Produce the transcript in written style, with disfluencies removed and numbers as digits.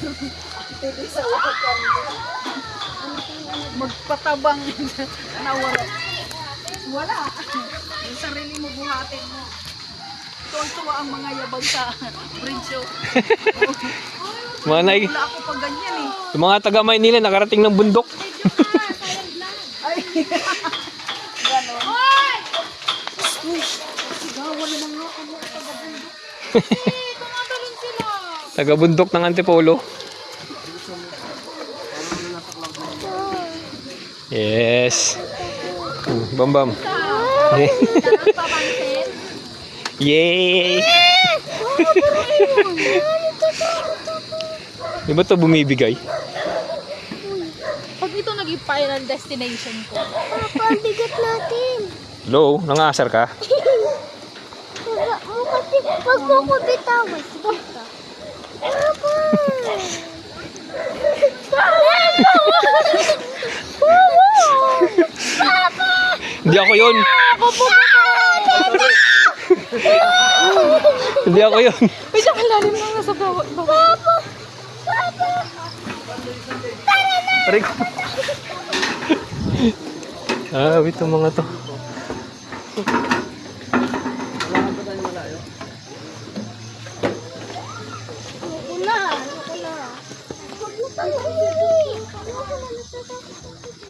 Pwede sa wakan. Magpatabang nawala. Wala. Yung sarili mo buhatin mo. Tuwa ang mga yabang sa Bridge. Mga nai, Wala ako pag ganyan eh. yung mga taga Maynila nakarating ng bundok. Ay. Ganon. Sigawan naman nga ako taga-bundok. Tumatalon sila. Taga bundok ng Antipolo. Yes. Bam bam. Yay! Di ba ito bumibigay? Pag ito naging final destination ko. Papa, ang bigat natin. Hello, nangasar ka? Kasi pag mo ko bitawan, sige ka. Papa! Hindi ako yun. Hindi ako yun. Uy, siya kalalim na nasa bawat. Papa! Aray ko. Ah, wait, ang mga to.